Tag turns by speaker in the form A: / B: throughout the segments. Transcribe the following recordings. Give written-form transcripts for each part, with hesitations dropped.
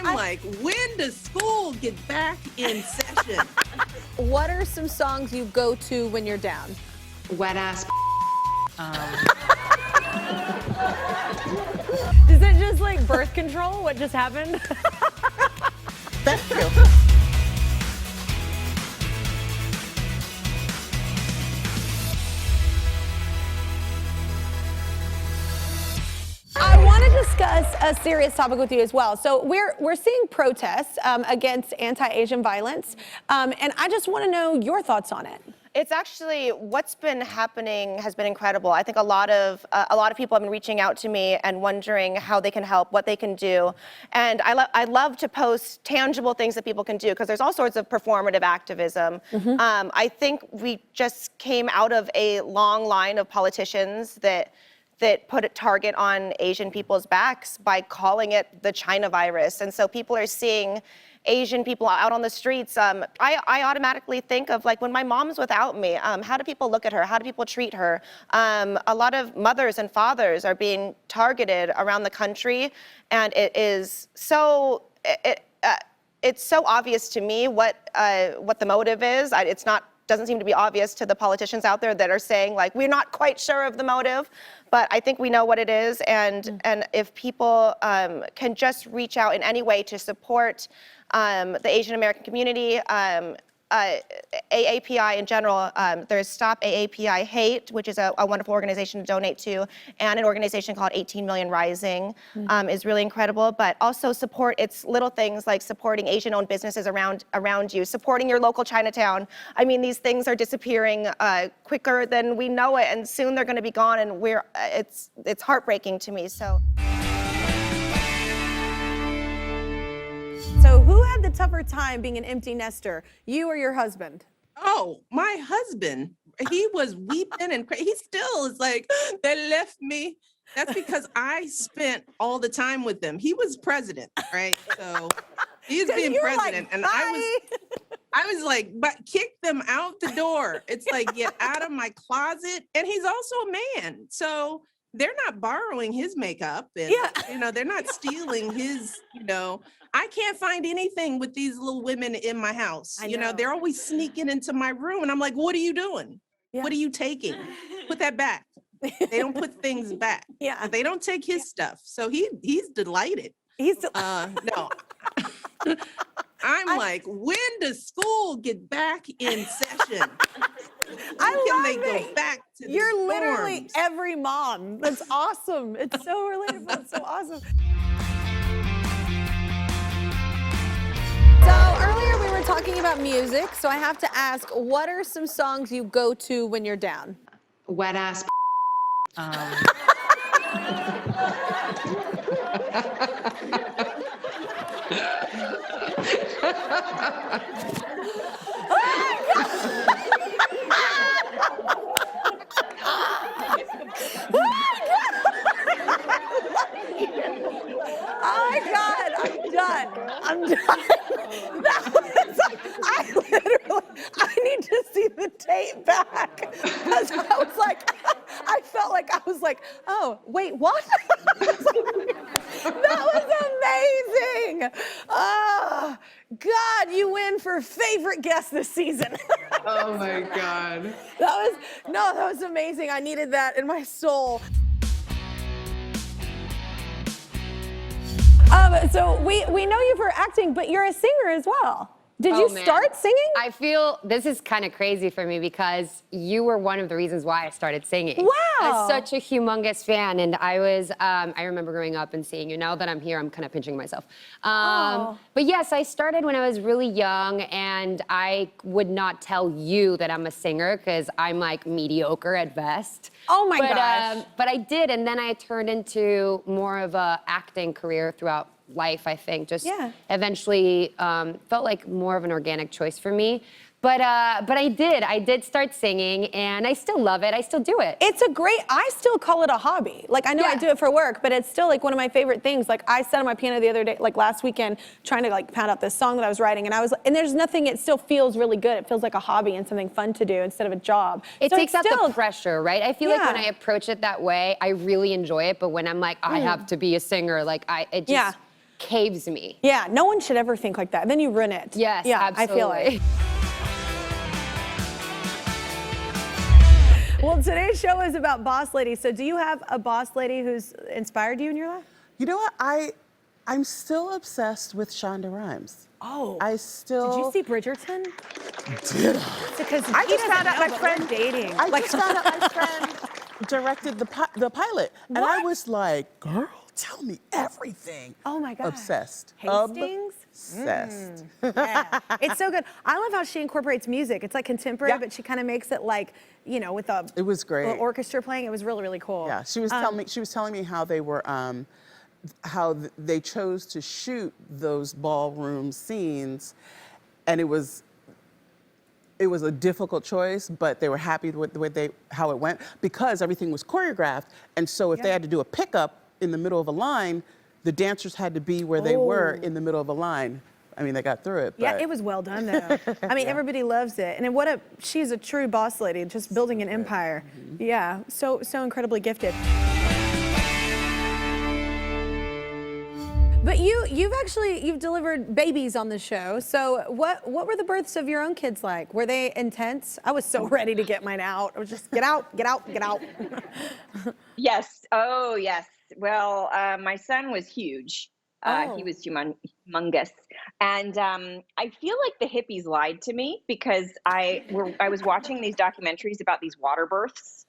A: I'm like, when does school get back in session?
B: What are some songs you go to when you're down?
C: Wet ass.
B: Is it just like birth control? What just happened?
A: That's true.
B: I want to discuss a serious topic with you as well. So we're seeing protests against anti-Asian violence, and I just want to know your thoughts on it.
D: It's actually, what's been happening has been incredible. I think a lot of people have been reaching out to me and wondering how they can help, what they can do. And I love to post tangible things that people can do, because there's all sorts of performative activism. I think we just came out of a long line of politicians that put a target on Asian people's backs by calling it the China virus. And so people are seeing Asian people out on the streets. I automatically think of, like, when my mom's without me, how do people look at her? How do people treat her? A lot of mothers and fathers are being targeted around the country, and it is so, it's so obvious to me what the motive is. Doesn't seem to be obvious to the politicians out there that are saying, like, we're not quite sure of the motive, but I think we know what it is. And if people can just reach out in any way to support the Asian American community, AAPI in general, there's Stop AAPI Hate, which is a wonderful organization to donate to, and an organization called 18 Million Rising is really incredible. But also support its little things like supporting Asian-owned businesses around you, supporting your local Chinatown. I mean, these things are disappearing quicker than we know it, and soon they're going to be gone. And it's heartbreaking to me. So
B: who had the tougher time being an empty nester, you or your husband?
A: Oh, my husband, he was weeping and he still is like, they left me. That's because I spent all the time with them. He was president, right? So he's being president, like, and I was like, but kick them out the door. It's like, get out of my closet. And he's also a man, so they're not borrowing his makeup, and they're not stealing his, I can't find anything with these little women in my house. They're always sneaking into my room, and I'm like, what are you doing? What are you taking? Put that back. They don't put things back. They don't take his stuff. So he's delighted. No. I'm like, when does school get back in session? Go back to
B: You're literally every mom. That's awesome. It's so relatable. It's so awesome. So earlier we were talking about music, so I have to ask, what are some songs you go to when you're down?
C: Wet ass.
B: Oh my God, I'm done. I'm done. I need to see the tape back. Because I felt like I was like, oh, wait, what? That was amazing. Oh, God, you win for favorite guest this season.
C: Oh my God.
B: That was amazing. I needed that in my soul. So we know you for acting, but you're a singer as well. Did you start singing?
E: I feel this is kind of crazy for me because you were one of the reasons why I started singing.
B: Wow.
E: I was such a humongous fan, and I remember growing up and seeing you. Now that I'm here, I'm kind of pinching myself. But yes, I started when I was really young, and I would not tell you that I'm a singer because I'm like mediocre at best.
B: Oh my gosh.
E: But I did, and then I turned into more of a acting career throughout life, I think. Just eventually felt like more of an organic choice for me. But I did start singing, and I still love it. I still do it.
B: I still call it a hobby. Like, I know I do it for work, but it's still like one of my favorite things. Like, I sat on my piano the other day, like last weekend, trying to like pound out this song that I was writing, and there's nothing, it still feels really good. It feels like a hobby and something fun to do instead of a job.
E: It takes out the pressure, right? I feel like when I approach it that way, I really enjoy it, but when I'm like, I have to be a singer, like caves me.
B: Yeah, no one should ever think like that. Then you ruin it.
E: Yes,
B: yeah,
E: absolutely.
B: I feel it. Well, today's show is about boss ladies. So do you have a boss lady who's inspired you in your life?
F: You know what? I'm still obsessed with SHONDA RHIMES.
B: Oh.
F: I still.
B: Did you see Bridgerton?
F: Did I?
B: Because
F: I just found out my friend
B: dating.
F: I just found out my friend directed the pilot, and I was like, "Girl, tell me everything."
B: Oh my God.
F: Obsessed.
B: Hastings?
F: Obsessed.
B: Yeah. It's so good. I love how she incorporates music. It's like contemporary,
F: Yeah.
B: but she kind of makes it like, you know, with a
F: It was great.
B: little orchestra playing. It was really, really cool.
F: Yeah, she was telling me how they were they chose to shoot those ballroom scenes, and it was a difficult choice, but they were happy with the way how it went because everything was choreographed. And so if they had to do a pickup in the middle of a line, the dancers had to be where they were in the middle of a line. I mean, they got through it.
B: Yeah,
F: but-
B: it was well done though. I mean, everybody loves it. And she's a true boss lady, just building an empire. Yeah, so incredibly gifted. But you've delivered babies on the show. So what were the births of your own kids like? Were they intense? I was so ready to get mine out. I was just get out, get out, get out.
G: Yes. Oh, yes. Well, my son was huge. He was humongous. And I feel like the hippies lied to me because I was watching these documentaries about these water births.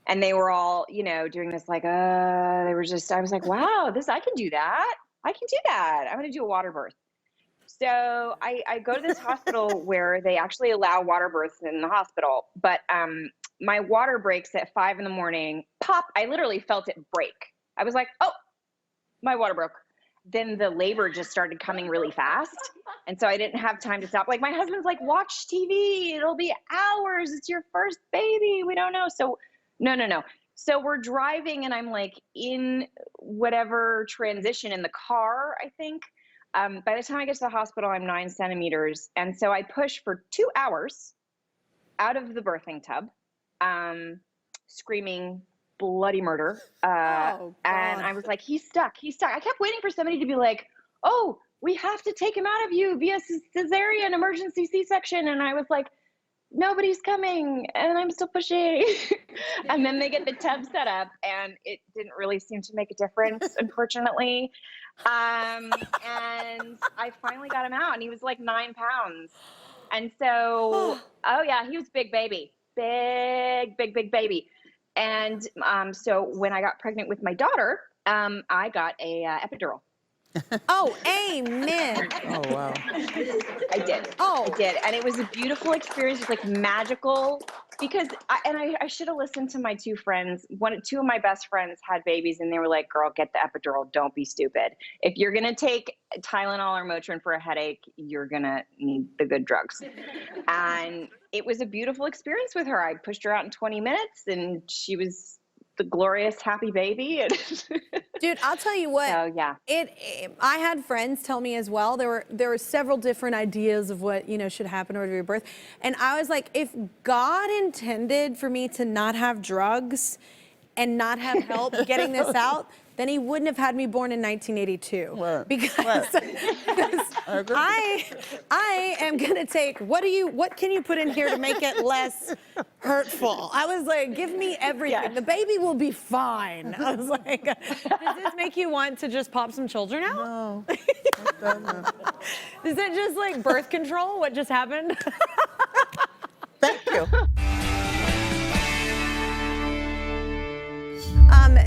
G: And they were all, you know, doing this like, I was like, wow, I can do that. I can do that. I'm going to do a water birth. So I go to this hospital where they actually allow water births in the hospital. But my water breaks at 5 a.m. Pop, I literally felt it break. I was like, oh, my water broke. Then the labor just started coming really fast. And so I didn't have time to stop. Like my husband's like, watch TV. It'll be hours. It's your first baby. We don't know. So no. So we're driving and I'm like in whatever transition in the car, I think. By the time I get to the hospital, I'm 9 centimeters. And so I push for 2 hours out of the birthing tub, screaming bloody murder. And I was like, he's stuck. I kept waiting for somebody to be like, oh, we have to take him out of you via cesarean emergency C-section. And I was like, nobody's coming and I'm still pushing. And then they get the tub set up and it didn't really seem to make a difference, unfortunately. And I finally got him out and he was like 9 pounds. And so, oh yeah, he was big baby, big baby. And so when I got pregnant with my daughter, I got a epidural.
B: Oh, amen.
F: Oh, wow.
G: I did. I did. And it was a beautiful experience. It was like magical because I should have listened to my 2 friends. Two of my best friends had babies and they were like, girl, get the epidural. Don't be stupid. If you're going to take Tylenol or Motrin for a headache, you're going to need the good drugs. And it was a beautiful experience with her. I pushed her out in 20 minutes and she was the glorious happy baby.
B: Dude, I'll tell you what.
G: So yeah,
B: I had friends tell me as well. There were several different ideas of what should happen over your birth, and I was like, if God intended for me to not have drugs and not have help getting this out, then he wouldn't have had me born in 1982.
F: Right.
B: Because I am gonna take what can you put in here to make it less hurtful? I was like, give me everything.
G: Yes.
B: The baby will be fine. I was like, does this make you want to just pop some children out?
F: No.
B: Is that just like birth control? What just happened?
F: Thank you.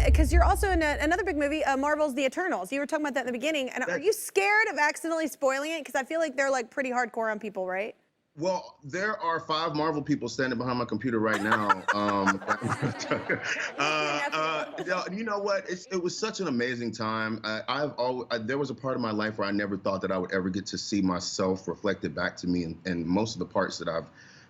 B: Because you're also in another big movie, Marvel's The Eternals. You were talking about that in the beginning. And are you scared of accidentally spoiling it? Because I feel like they're like pretty hardcore on people, right?
H: Well, there are 5 Marvel people standing behind my computer right now. You know what? It was such an amazing time. There was a part of my life where I never thought that I would ever get to see myself reflected back to me in most of the parts that I've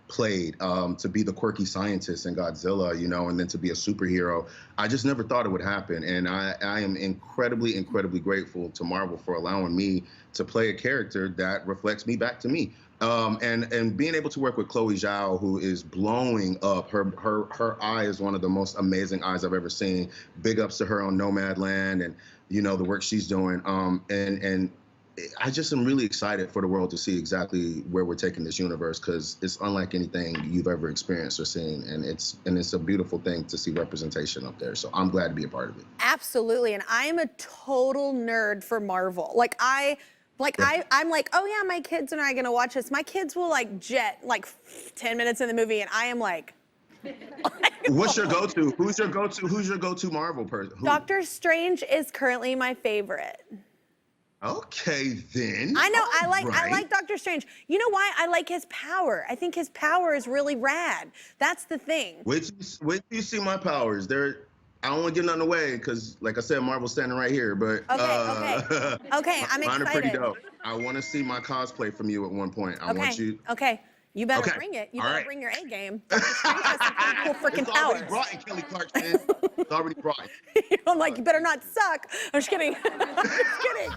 H: played, to be the quirky scientist in Godzilla, and then to be a superhero. I just never thought it would happen. And I am incredibly grateful to Marvel for allowing me to play a character that reflects me back to me. And being able to work with Chloe Zhao, who is blowing up. Her eye is one of the most amazing eyes I've ever seen. Big ups to her on Nomadland. And you know, the work she's doing. And I just am really excited for the world to see exactly where we're taking this universe, because it's unlike anything you've ever experienced or seen, and it's a beautiful thing to see representation up there. So I'm glad to be a part of it.
B: Absolutely, and I am a total nerd for Marvel. I'm like, oh yeah, my kids and I are gonna watch this. My kids will like jet like 10 minutes in the movie, and I am like.
H: What's your go-to? Who's your go-to Marvel person? Who?
B: Doctor Strange is currently my favorite.
H: Okay, then.
B: I know,
H: All
B: I
H: right.
B: like Doctor Strange. You know why? I like his power. I think his power is really rad. That's the thing.
H: Wait till you see my powers. I don't want to give nothing away because, like I said, Marvel's standing right here. But
B: Okay, I'm
H: mine
B: excited.
H: are pretty dope. I want to see my cosplay from you at one point. I want you.
B: Okay. You better
H: Okay.
B: bring it. You
H: All
B: better
H: right.
B: bring your A game. Doctor Strange has some pretty cool freaking
H: It's already
B: powers.
H: brought in, Kelly Clarkson. It's already brought in.
B: I'm like, you better not suck. I'm just kidding. I'm just kidding.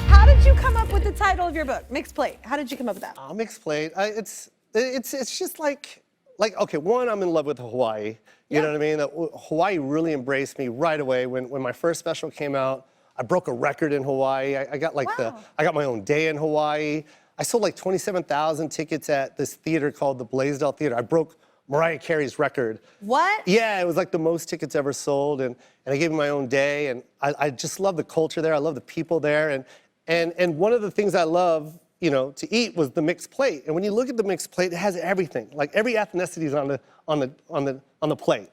B: How did you come up with the title of your book, Mixed Plate? How did you come up with that?
I: Mixed Plate. It's just like okay, one, I'm in love with Hawaii. You know what I mean? Hawaii really embraced me right away when my first special came out. I broke a record in Hawaii. I got like I got my own day in Hawaii. I sold like 27,000 tickets at this theater called the Blaisdell Theater. I broke Mariah Carey's record.
B: What?
I: Yeah, it was like the most tickets ever sold, and I gave me my own day, and I just love the culture there. I love the people there, and one of the things I love, you know, to eat was the mixed plate. And when you look at the mixed plate, it has everything. Like every ethnicity is on the plate.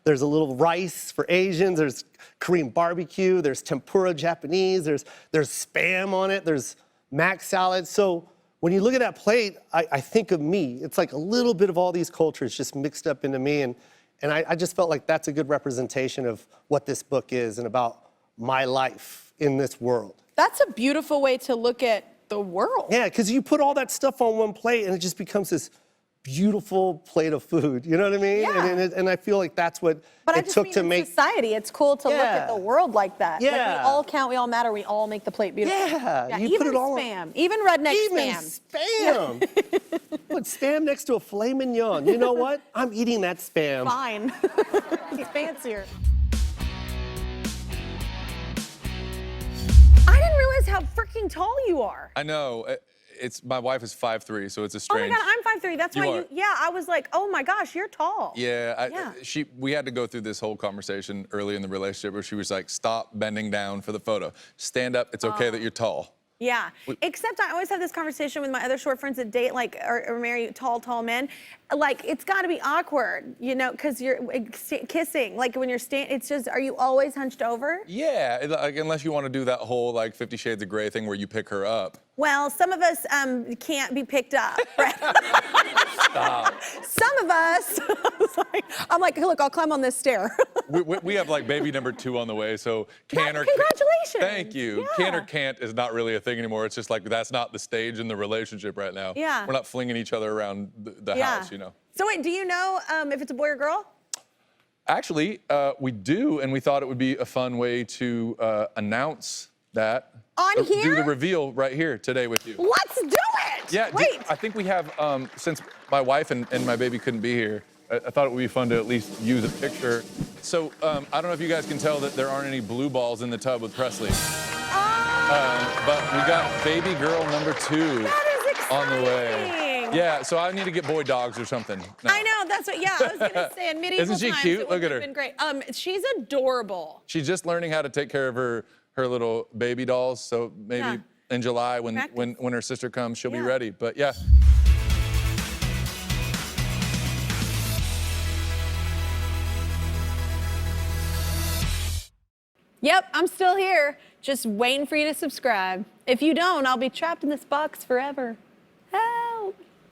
I: There's a little rice for Asians, there's Korean barbecue, there's tempura Japanese, there's Spam on it, there's mac salad. So when you look at that plate, I think of me. It's like a little bit of all these cultures just mixed up into me, and I just felt like that's a good representation of what this book is and about my life in this world.
B: That's a beautiful way to look at the world.
I: Yeah, because you put all that stuff on one plate and it just becomes this beautiful plate of food. You know what I mean?
B: Yeah.
I: And I feel like that's what it took to make.
B: Society, it's cool to look at the world like that. Like
I: Yeah.
B: we all count, we all matter, we all make the plate beautiful.
I: Yeah, you
B: even
I: put it all on-
B: Spam, even redneck
I: Even
B: Spam.
I: Spam. Put Spam next to a filet mignon. You know what? I'm eating that Spam.
B: Fine. It's fancier. I didn't realize how freaking tall you are.
J: I know. It's my wife is 5'3", so it's a
B: Oh my
J: strange.
B: God, I'm 5'3". That's
J: You
B: why
J: are.
B: you. Yeah, I was like, oh my gosh, you're tall.
J: Yeah, we had to go through this whole conversation early in the relationship where she was like, "Stop bending down for the photo. Stand up. It's okay that you're tall."
B: Yeah, except I always have this conversation with my other short friends that date like or marry tall men. Like it's got to be awkward, you know, because you're kissing. Like when you're it's just, are you always hunched over?
J: Yeah, like, unless you want to do that whole like 50 Shades of Grey thing where you pick her up.
B: Well, some of us can't be picked up, right?
J: Stop.
B: Some of us, I'm like, look, I'll climb on this stair.
J: we have like baby number 2 on the way, so can or
B: Congratulations.
J: Thank you.
B: Yeah.
J: Can or can't is not really a thing anymore. It's just like that's not the stage in the relationship right now.
B: Yeah.
J: We're not flinging each other around the house, you know.
B: So wait, do you know if it's a boy or girl?
J: Actually, we do, and we thought it would be a fun way to announce that.
B: On here?
J: Do the reveal right here today with you.
B: Let's do it!
J: Yeah,
B: Wait.
J: I think we have, since my wife and my baby couldn't be here, I thought it would be fun to at least use a picture. So I don't know if you guys can tell that there aren't any blue balls in the tub with Presley. But we got baby girl number 2
B: That is
J: on the way.
B: exciting.
J: Yeah, so I need to get boy dogs or something. No.
B: I know, that's what, yeah, I was gonna say in medieval
J: Isn't she
B: times,
J: cute?
B: it
J: Look
B: would
J: at
B: have
J: her.
B: been great. She's adorable.
J: She's just learning how to take care of her little baby dolls. So maybe in July when her sister comes, she'll be ready. But yeah.
B: Yep, I'm still here, just waiting for you to subscribe. If you don't, I'll be trapped in this box forever.